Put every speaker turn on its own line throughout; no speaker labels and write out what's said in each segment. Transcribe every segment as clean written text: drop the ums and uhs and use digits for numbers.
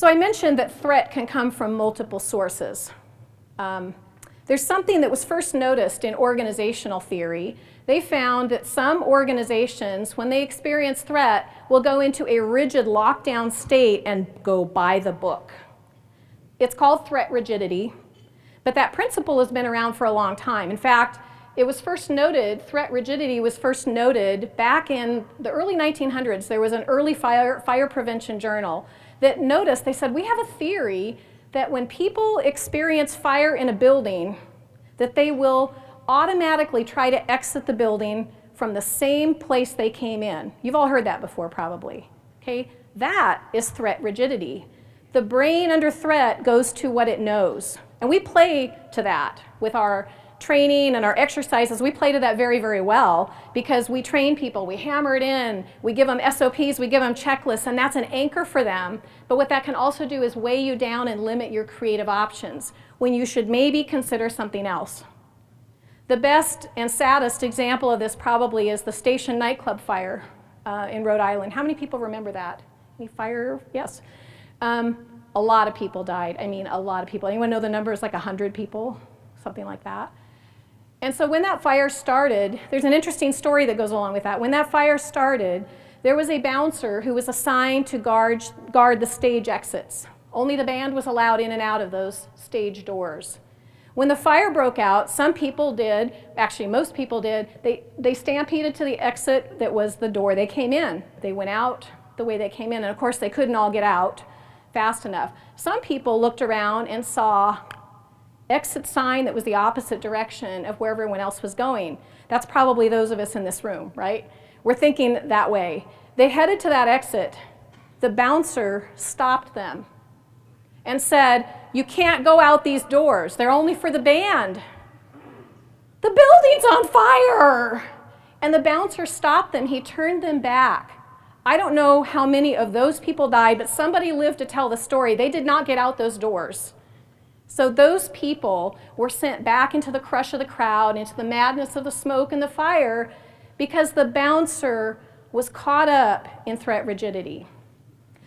So I mentioned that threat can come from multiple sources. There's something that was first noticed in organizational theory. They found that some organizations, when they experience threat, will go into a rigid lockdown state and go by the book. It's called threat rigidity, but that principle has been around for a long time. In fact, it was first noted, threat rigidity was first noted back in the early 1900s. There was an early fire prevention journal that noticed, they said, we have a theory that when people experience fire in a building, that they will automatically try to exit the building from the same place they came in. You've all heard that before, probably. Okay? That is threat rigidity. The brain under threat goes to what it knows. And we play to that with our training and our exercises. We play to that very, very well because we train people, we hammer it in, we give them SOPs, we give them checklists, and that's an anchor for them. But what that can also do is weigh you down and limit your creative options when you should maybe consider something else. The best and saddest example of this probably is the Station nightclub fire in Rhode Island. How many people remember that? Any fire? Yes. A lot of people died. I mean, a lot of people. Anyone know the number is like 100 people? Something like that. And so when that fire started, there's an interesting story that goes along with that. When that fire started, there was a bouncer who was assigned to guard the stage exits. Only the band was allowed in and out of those stage doors. When the fire broke out, some people did, actually most people did, they stampeded to the exit that was the door they came in. They went out the way they came in, and of course they couldn't all get out fast enough. Some people looked around and saw exit sign that was the opposite direction of where everyone else was going. That's probably those of us in this room, right? We're thinking that way. They headed to that exit. The bouncer stopped them and said, "You can't go out these doors. They're only for the band. The building's on fire!" And the bouncer stopped them. He turned them back. I don't know how many of those people died, but somebody lived to tell the story. They did not get out those doors. So those people were sent back into the crush of the crowd, into the madness of the smoke and the fire, because the bouncer was caught up in threat rigidity.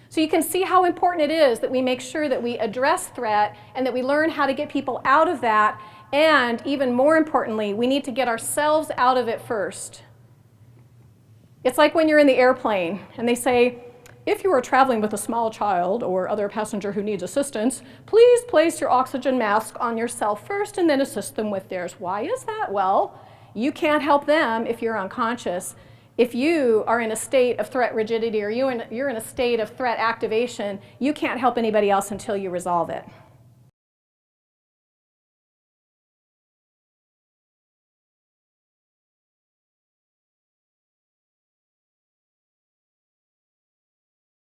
So you can see how important it is that we make sure that we address threat and that we learn how to get people out of that, and even more importantly, we need to get ourselves out of it first. It's like when you're in the airplane and they say, if you are traveling with a small child or other passenger who needs assistance, please place your oxygen mask on yourself first and then assist them with theirs. Why is that? Well, you can't help them if you're unconscious. If you are in a state of threat rigidity or you're in a state of threat activation, you can't help anybody else until you resolve it.